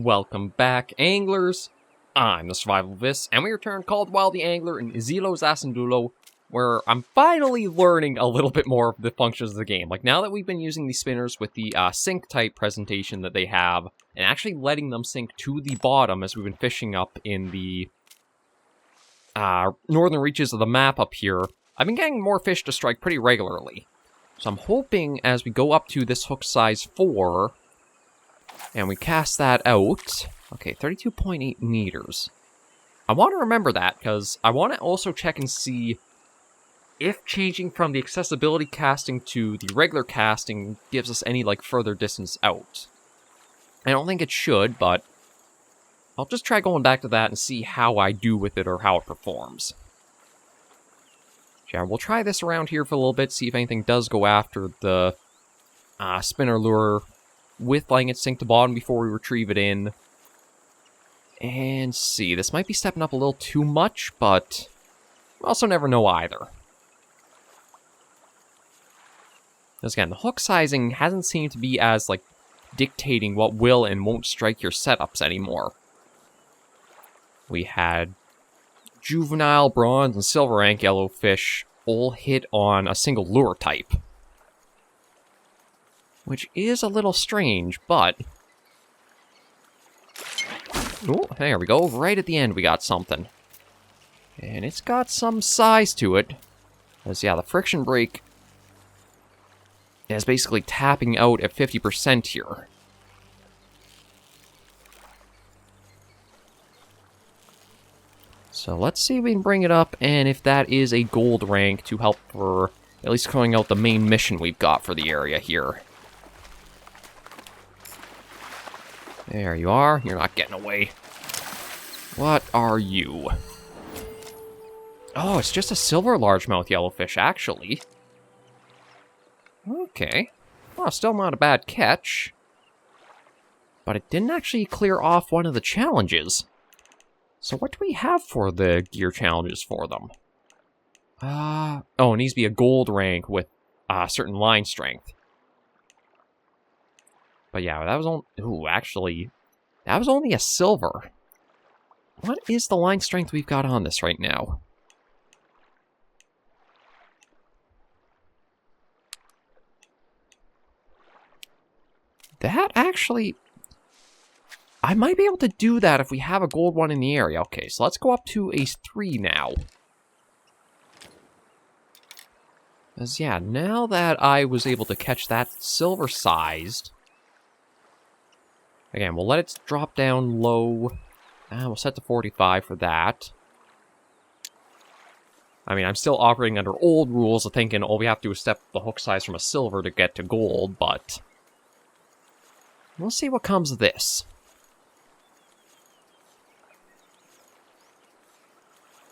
Welcome back, anglers. I'm the Survivalist, and we return Called Wild the Angler in Isilos Asandulo, where I'm finally learning a little bit more of the functions of the game. Like, now that we've been using these spinners with the sink type presentation that they have, and actually letting them sink to the bottom as we've been fishing up in the northern reaches of the map up here, I've been getting more fish to strike pretty regularly. So I'm hoping as we go up to this hook size 4, and we cast that out. Okay, 32.8 meters. I want to remember that, because I want to also check and see if changing from the accessibility casting to the regular casting gives us any, like, further distance out. I don't think it should, but I'll just try going back to that and see how I do with it or how it performs. Yeah, we'll try this around here for a little bit, see if anything does go after the spinner lure with letting it sink to bottom before we retrieve it in. And see, this might be stepping up a little too much, but we also never know either. Because again, the hook sizing hasn't seemed to be as, like, dictating what will and won't strike your setups anymore. We had juvenile, bronze, and silver rank yellowfish all hit on a single lure type. Which is a little strange, but... Oh, there we go. Right at the end we got something. And it's got some size to it. Because, yeah, the friction brake is basically tapping out at 50% here. So let's see if we can bring it up, and if that is a gold rank to help for at least calling out the main mission we've got for the area here. There you are. You're not getting away. What are you? Oh, it's just a silver largemouth yellowfish, actually. Okay. Well, still not a bad catch. But it didn't actually clear off one of the challenges. So what do we have for the gear challenges for them? Oh, it needs to be a gold rank with certain line strength. But yeah, that was only... Ooh, actually, that was only a silver. What is the line strength we've got on this right now? That actually... I might be able to do that if we have a gold one in the area. Okay, so let's go up to a 3 now. Because, yeah, now that I was able to catch that silver-sized... Again, we'll let it drop down low. We'll set to 45 for that. I mean, I'm still operating under old rules of thinking all we have to do is step the hook size from a silver to get to gold, but... We'll see what comes of this.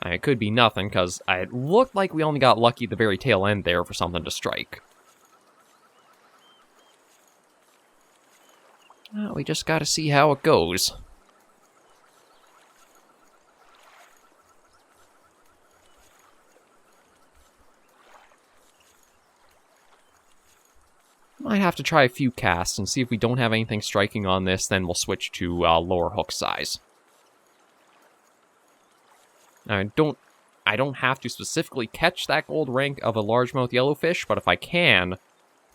I mean, it could be nothing, because it looked like we only got lucky at the very tail end there for something to strike. Well, we just gotta see how it goes. Might have to try a few casts and see if we don't have anything striking on this, then we'll switch to lower hook size. Now, I don't have to specifically catch that gold rank of a largemouth yellowfish, but if I can,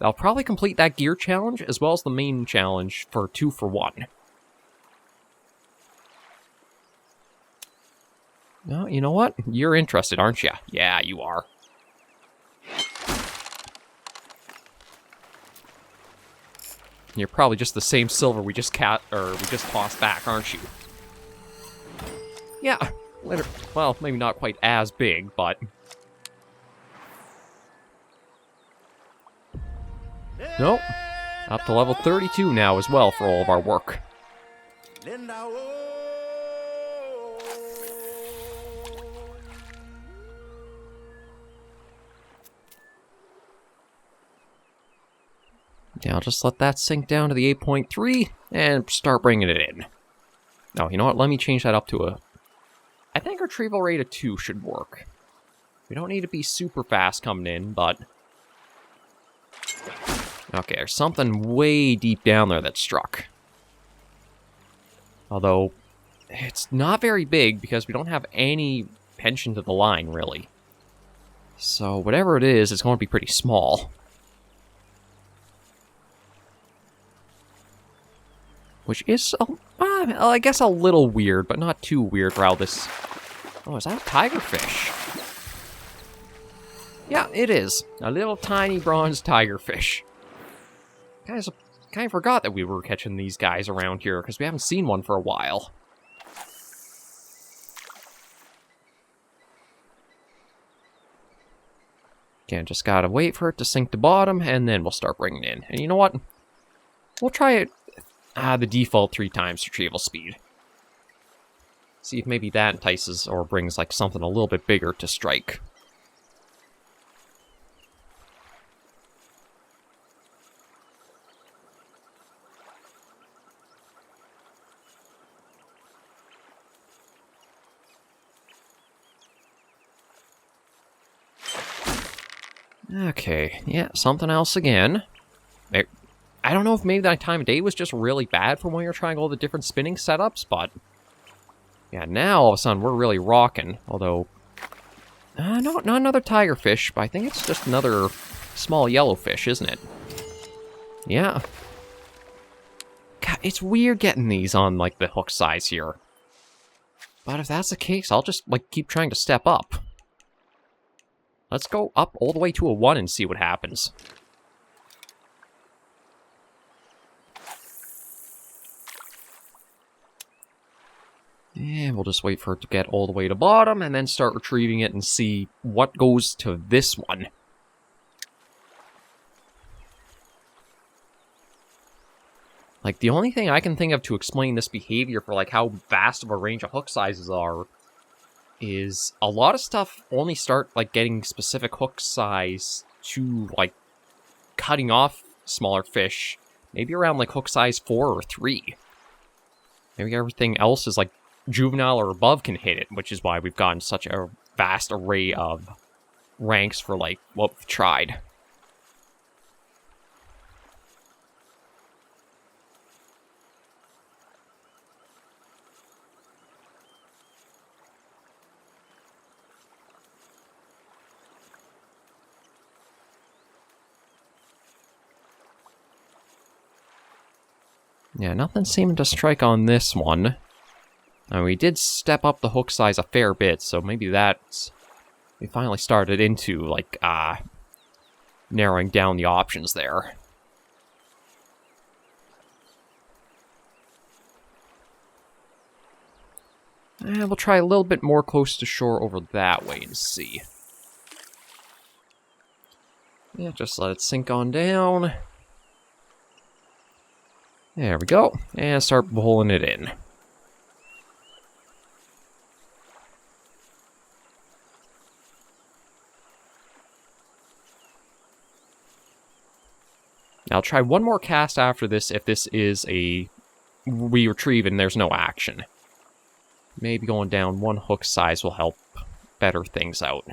I'll probably complete that gear challenge as well as the main challenge for 2 for 1. No, you know what? You're interested, aren't you? Yeah, you are. You're probably just the same silver we just tossed back, aren't you? Yeah. Well, maybe not quite as big, but... Nope. Up to level 32 now as well for all of our work. Yeah, I'll just let that sink down to the 8.3 and start bringing it in. No, you know what? Let me change that up to a... I think retrieval rate of 2 should work. We don't need to be super fast coming in, but... Okay, there's something way deep down there that struck. Although, it's not very big because we don't have any pension to the line, really. So whatever it is, it's going to be pretty small. Which is, I guess, a little weird, but not too weird for how this... Oh, is that a tigerfish? Yeah, it is. A little tiny bronze tigerfish. Kind of forgot that we were catching these guys around here, because we haven't seen one for a while. Again, just gotta wait for it to sink to bottom, and then we'll start bringing it in. And you know what? We'll try it the default 3 times retrieval speed. See if maybe that entices or brings like something a little bit bigger to strike. Okay, yeah, something else again. I don't know if maybe that time of day was just really bad for when you're trying all the different spinning setups, but... Yeah, now all of a sudden we're really rocking, although... no, not another tigerfish, but I think it's just another small yellowfish, isn't it? Yeah. God, it's weird getting these on, like, the hook size here. But if that's the case, I'll just, like, keep trying to step up. Let's go up all the way to a 1 and see what happens. And we'll just wait for it to get all the way to bottom, and then start retrieving it and see what goes to this one. Like, the only thing I can think of to explain this behavior for, like, how vast of a range of hook sizes are is a lot of stuff only start, like, getting specific hook size to, like, cutting off smaller fish, maybe around, like, hook size 4 or 3. Maybe everything else is, like, juvenile or above can hit it, which is why we've gotten such a vast array of ranks for, like, what we've tried. Yeah, nothing seemed to strike on this one. We did step up the hook size a fair bit, so maybe that's... We finally started into, like, narrowing down the options there. And we'll try a little bit more close to shore over that way and see. Yeah, just let it sink on down. There we go. And start pulling it in. I'll try one more cast after this if this is a... we retrieve and there's no action. Maybe going down 1 hook size will help better things out.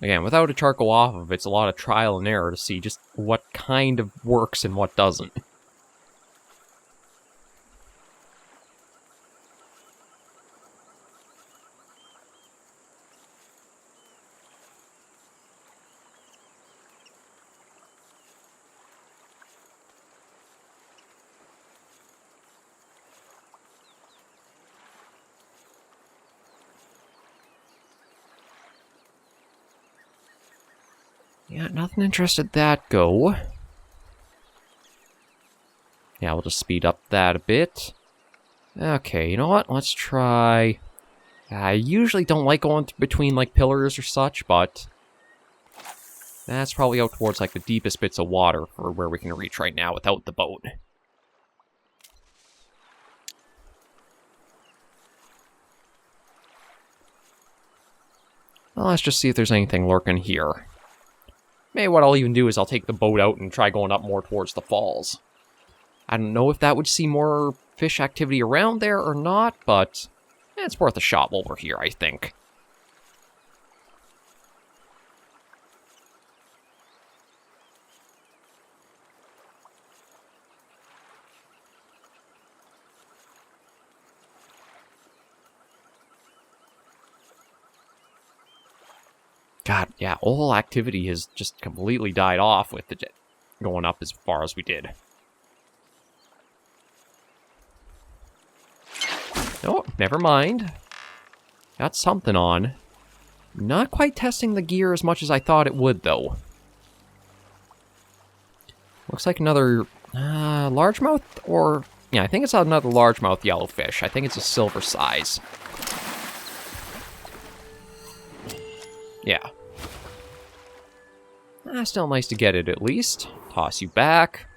Again, without a charcoal off of it, it's a lot of trial and error to see just what kind of works and what doesn't. Yeah, nothing interested that go. Yeah, we'll just speed up that a bit. Okay, you know what? Let's try... I usually don't like going between, like, pillars or such, but... that's probably out towards, like, the deepest bits of water for where we can reach right now without the boat. Well, let's just see if there's anything lurking here. Maybe what I'll even do is I'll take the boat out and try going up more towards the falls. I don't know if that would see more fish activity around there or not, but it's worth a shot while we're here, I think. God, yeah, all activity has just completely died off with the jet going up as far as we did. Oh, never mind. Got something on. Not quite testing the gear as much as I thought it would, though. Looks like another largemouth, or... Yeah, I think it's another largemouth yellowfish. I think it's a silver size. Yeah. Still nice to get it, at least. Toss you back.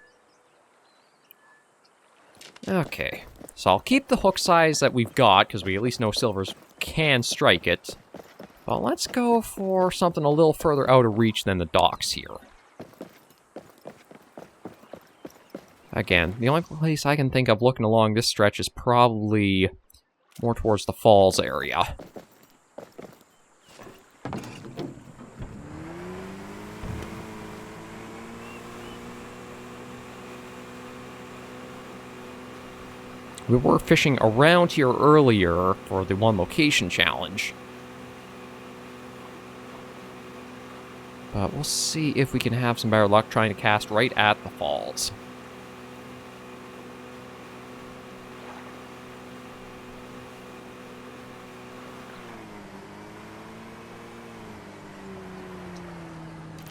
Okay. So I'll keep the hook size that we've got, because we at least know silvers can strike it. But let's go for something a little further out of reach than the docks here. Again, the only place I can think of looking along this stretch is probably more towards the falls area. We were fishing around here earlier for the one location challenge. But we'll see if we can have some better luck trying to cast right at the falls.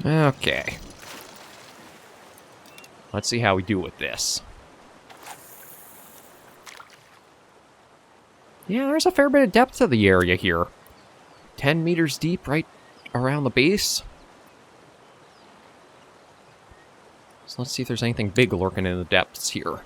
Okay. Let's see how we do with this. Yeah, there's a fair bit of depth to the area here. 10 meters deep right around the base. So let's see if there's anything big lurking in the depths here.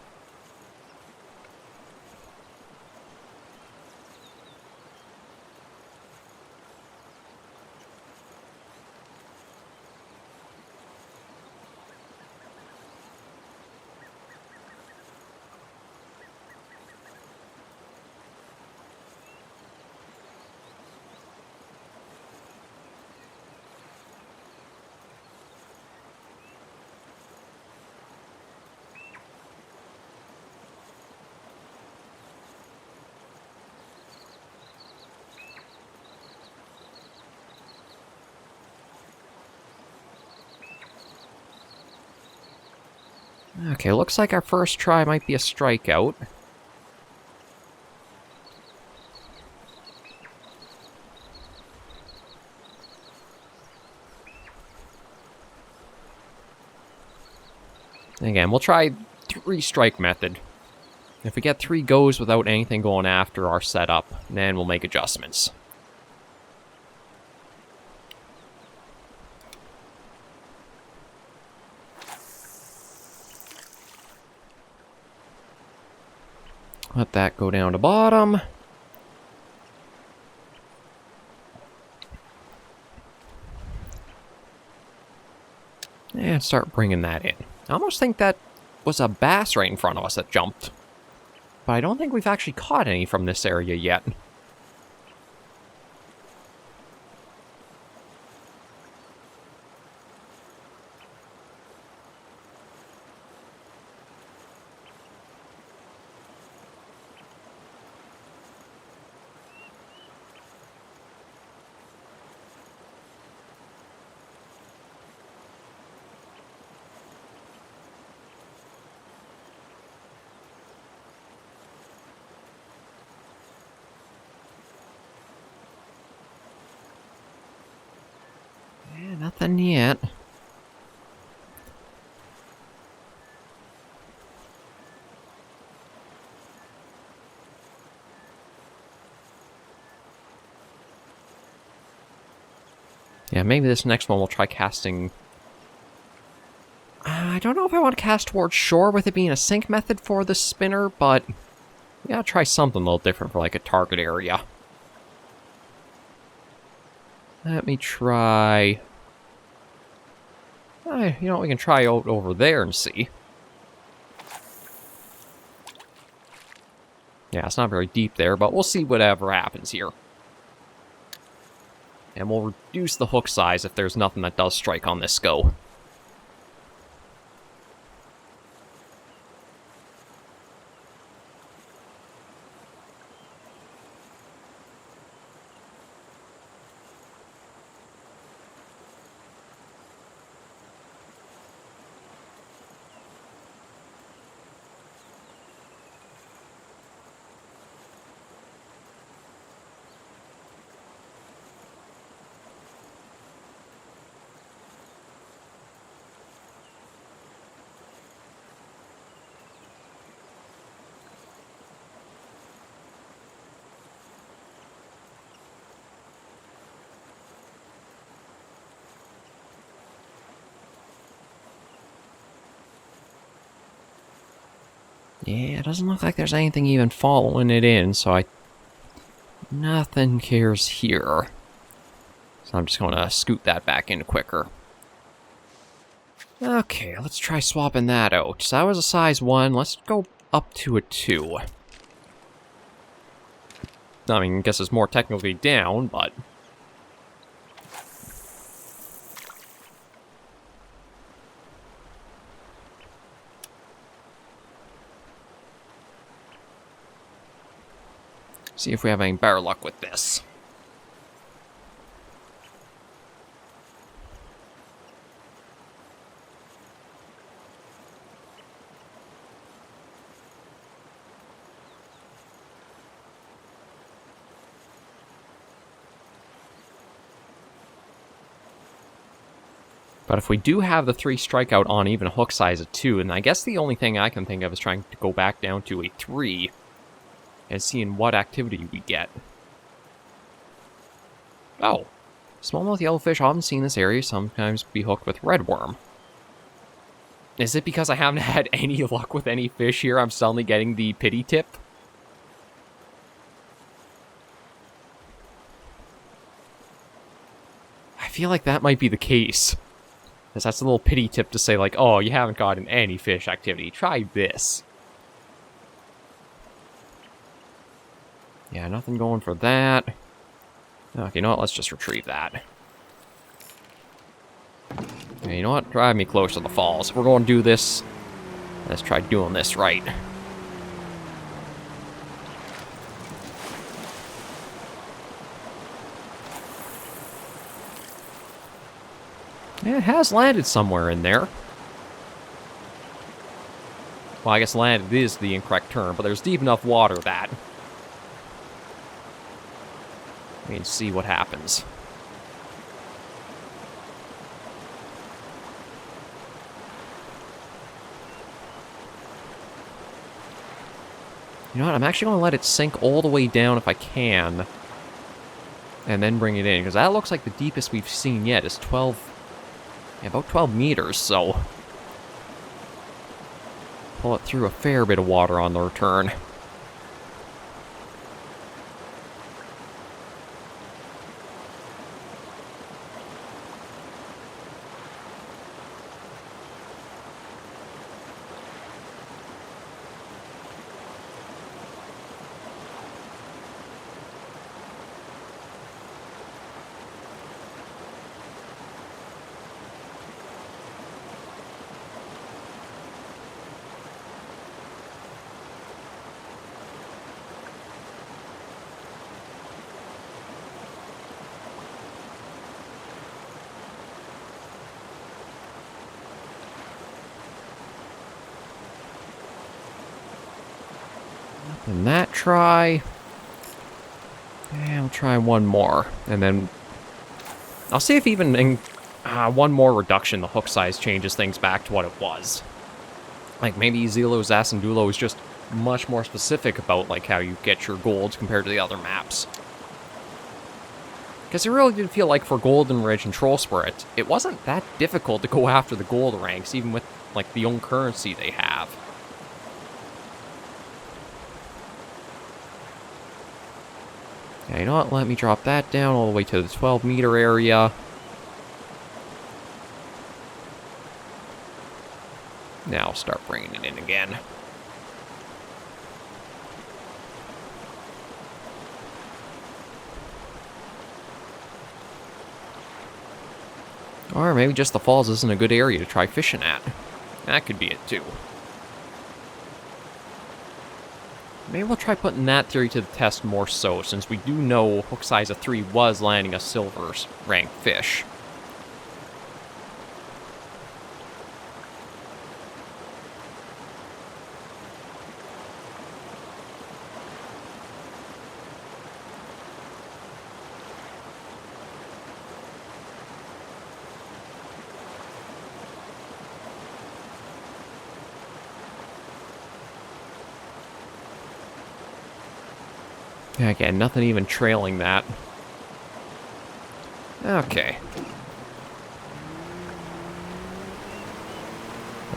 Okay, looks like our first try might be a strikeout. Again, we'll try 3-strike method. If we get 3 goes without anything going after our setup, then we'll make adjustments. Let that go down to bottom. And start bringing that in. I almost think that was a bass right in front of us that jumped. But I don't think we've actually caught any from this area yet. Yeah, nothing yet. Yeah, maybe this next one we'll try casting... I don't know if I want to cast towards shore with it being a sink method for the spinner, but... we gotta try something a little different for, like, a target area. Let me try... you know, we can try out over there and see. Yeah, it's not very deep there, but we'll see whatever happens here. And we'll reduce the hook size if there's nothing that does strike on this go. Yeah, it doesn't look like there's anything even following it in, so nothing cares here. So I'm just going to scoot that back in quicker. Okay, let's try swapping that out. So that was a size 1. Let's go up to a 2. I mean, I guess it's more technically down, but... see if we have any better luck with this. But if we do have the 3 strikeout on even a hook size of 2, and I guess the only thing I can think of is trying to go back down to a 3 and seeing what activity we get. Oh, smallmouth yellowfish often seen in this area sometimes be hooked with redworm. Is it because I haven't had any luck with any fish here I'm suddenly getting the pity tip? I feel like that might be the case. Because that's a little pity tip to say, like, oh, you haven't gotten any fish activity. Try this. Yeah, nothing going for that. Okay, you know what? Let's just retrieve that. Okay, you know what? Drive me close to the falls. If we're going to do this, let's try doing this right. Yeah, it has landed somewhere in there. Well, I guess landed is the incorrect term, but there's deep enough water that... we can see what happens. You know what? I'm actually going to let it sink all the way down if I can. And then bring it in, because that looks like the deepest we've seen yet is 12... yeah, about 12 meters, so... pull it through a fair bit of water on the return. And that try. And I'll try one more. And then I'll see if even in one more reduction, the hook size changes things back to what it was. Like maybe Zelo's Asandulo is just much more specific about like how you get your golds compared to the other maps. Because it really did feel like for Golden Ridge and Troll Spirit, it wasn't that difficult to go after the gold ranks, even with like the own currency they have. Okay, you know what? Let me drop that down all the way to the 12-meter area. Now I'll start bringing it in again. Or maybe just the falls isn't a good area to try fishing at. That could be it too. Maybe we'll try putting that theory to the test more so, since we do know hook size of 3 was landing a silver ranked fish. Again, nothing even trailing that. Okay.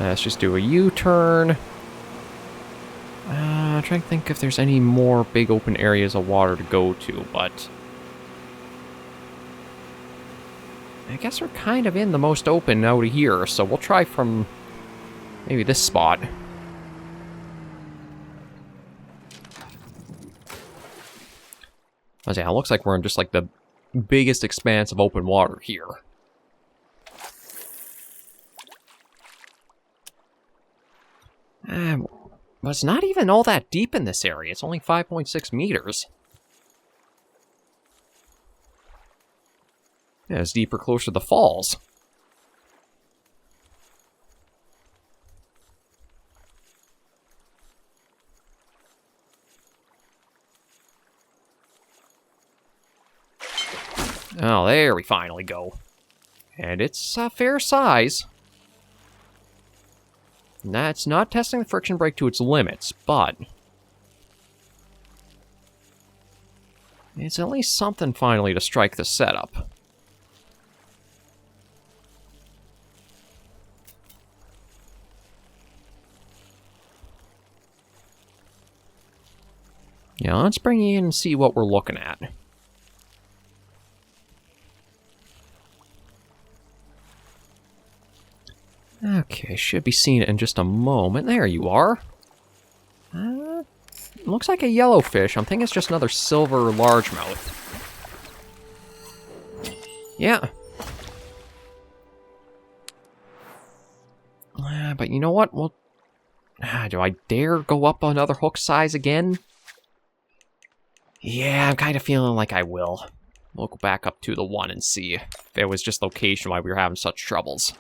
Let's just do a U-turn. I'm trying to think if there's any more big open areas of water to go to, but I guess we're kind of in the most open out of here, so we'll try from maybe this spot. Yeah, it looks like we're in just like the biggest expanse of open water here. But it's not even all that deep in this area. It's only 5.6 meters. Yeah, it's deeper closer to the falls. Oh, there we finally go. And it's a fair size. That's not testing the friction brake to its limits, but it's at least something finally to strike the setup. Yeah, let's bring you in and see what we're looking at. Okay, should be seeing it in just a moment. There you are. Looks like a yellowfish. I'm thinking it's just another silver largemouth. Yeah. But you know what? Well, do I dare go up another hook size again? Yeah, I'm kind of feeling like I will. We'll go back up to the 1 and see if it was just location why we were having such troubles.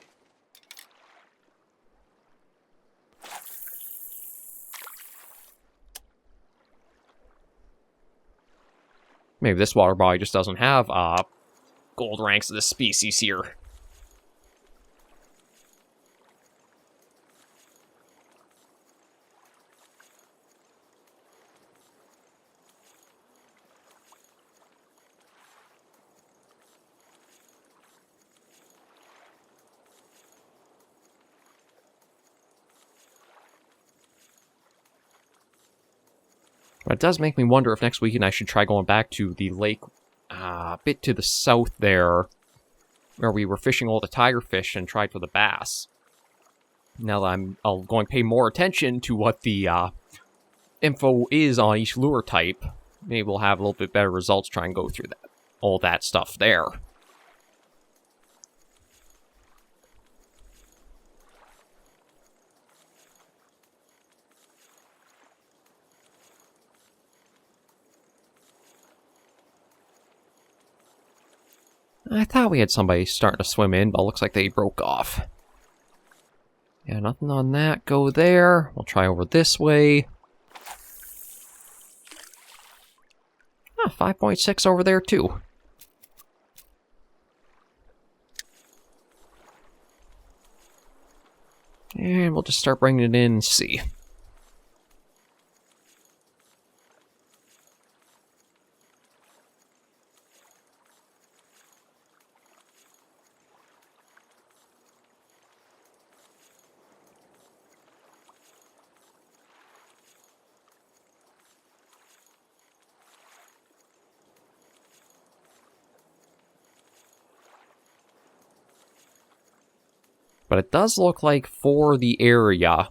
Maybe this water body just doesn't have gold ranks of this species here. But it does make me wonder if next weekend I should try going back to the lake a bit to the south there, where we were fishing all the tigerfish and tried for the bass. Now that I'm going to pay more attention to what the info is on each lure type, maybe we'll have a little bit better results trying to go through that, all that stuff there. I thought we had somebody starting to swim in, but it looks like they broke off. Yeah, nothing on that. Go there. We'll try over this way. 5.6 over there, too. And we'll just start bringing it in and see. But it does look like for the area,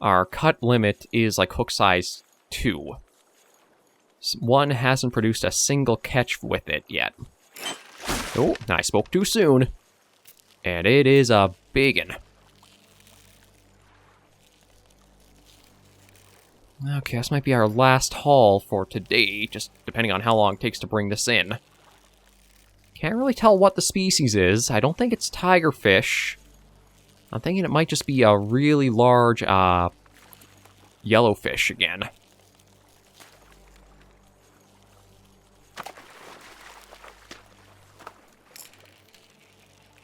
our cut limit is like hook size 2. 1 hasn't produced a single catch with it yet. Oh, I spoke too soon. And it is a biggin. Okay, this might be our last haul for today, just depending on how long it takes to bring this in. Can't really tell what the species is. I don't think it's tigerfish. I'm thinking it might just be a really large yellowfish again.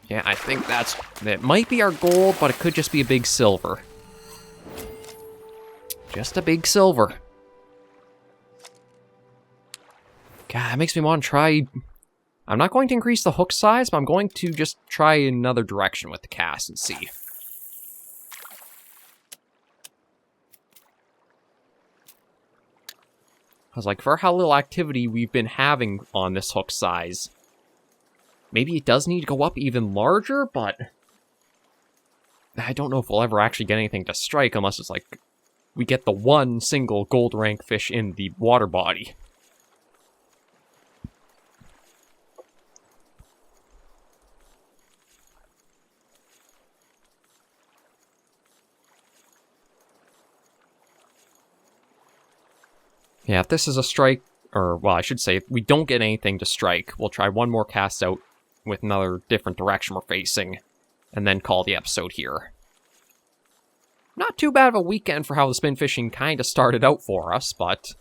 Yeah, I think that might be our gold, but it could just be a big silver. Just a big silver. God, it makes me want to try... I'm not going to increase the hook size, but I'm going to just try another direction with the cast and see. I was like, for how little activity we've been having on this hook size, maybe it does need to go up even larger, but I don't know if we'll ever actually get anything to strike unless it's like we get the one single gold rank fish in the water body. Yeah, if this is a strike, or, well, I should say, if we don't get anything to strike, we'll try one more cast out with another different direction we're facing, and then call the episode here. Not too bad of a weekend for how the spin fishing kind of started out for us, but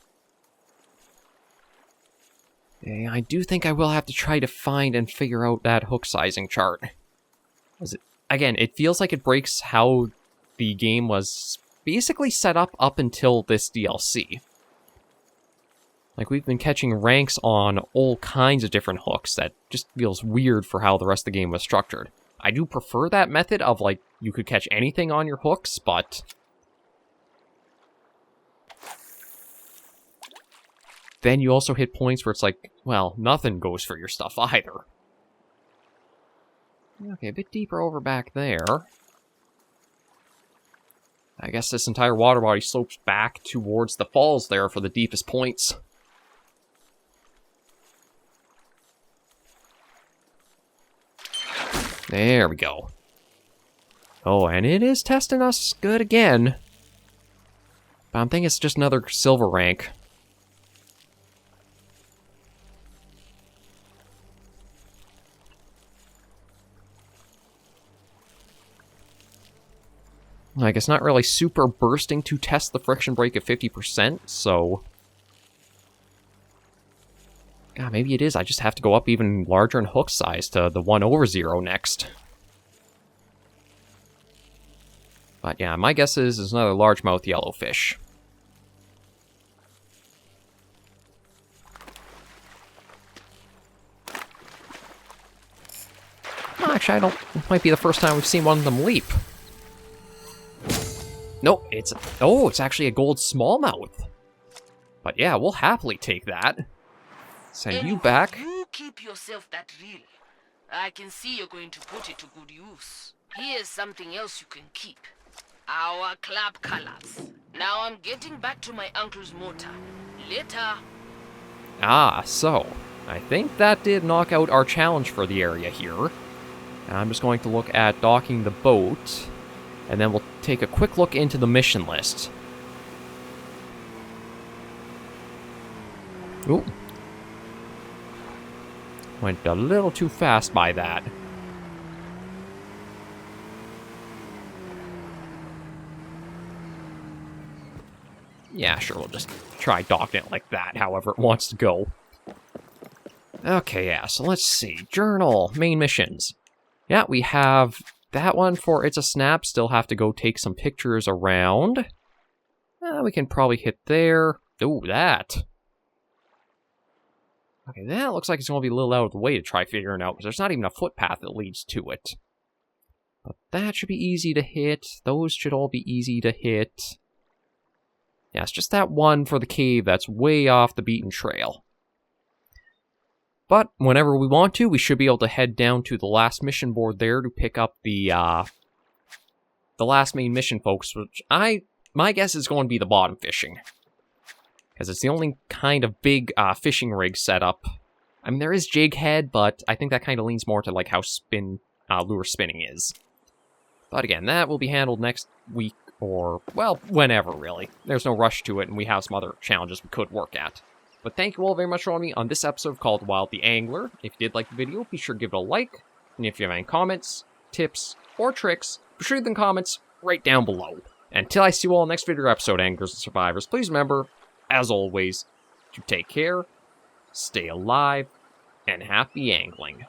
I do think I will have to try to find and figure out that hook sizing chart. Again, it feels like it breaks how the game was basically set up until this DLC. Like, we've been catching ranks on all kinds of different hooks that just feels weird for how the rest of the game was structured. I do prefer that method of, like, you could catch anything on your hooks, but then you also hit points where it's like, well, nothing goes for your stuff either. Okay, a bit deeper over back there. I guess this entire water body slopes back towards the falls there for the deepest points. There we go. Oh, and it is testing us good again. But I'm thinking it's just another silver rank. Like, it's not really super bursting to test the friction break at 50%, so God, maybe it is. I just have to go up even larger in hook size to the 1/0 next. But yeah, my guess is another largemouth yellowfish. Actually, I don't... It might be the first time we've seen one of them leap. Nope, it's... Oh, it's actually a gold smallmouth. But yeah, we'll happily take that. Send you back. You keep yourself that reel. I can see you're going to put it to good use. Here's something else you can keep. Our club colors. Now I'm getting back to my uncle's motor. Later. Ah, so I think that did knock out our challenge for the area here. And I'm just going to look at docking the boat, and then we'll take a quick look into the mission list. Ooh. Went a little too fast by that. Yeah, sure, we'll just try docking it like that, however it wants to go. Okay, yeah, so let's see. Journal, main missions. Yeah, we have that one for It's a Snap. Still have to go take some pictures around. We can probably hit there. Ooh, that. Okay, that looks like it's going to be a little out of the way to try figuring out, because there's not even a footpath that leads to it. But that should be easy to hit. Those should all be easy to hit. Yeah, it's just that one for the cave that's way off the beaten trail. But whenever we want to, we should be able to head down to the last mission board there to pick up the last main mission, folks, which my guess is going to be the bottom fishing. Because it's the only kind of big fishing rig setup. I mean, there is jig head, but I think that kind of leans more to like how lure spinning is. But again, that will be handled next week, or, well, whenever, really. There's no rush to it, and we have some other challenges we could work at. But thank you all very much for joining me on this episode of Call the Wild the Angler. If you did like the video, be sure to give it a like. And if you have any comments, tips, or tricks, be sure to leave them in the comments right down below. And until I see you all in the next video episode, Anglers and Survivors, please remember, as always, to take care, stay alive, and happy angling.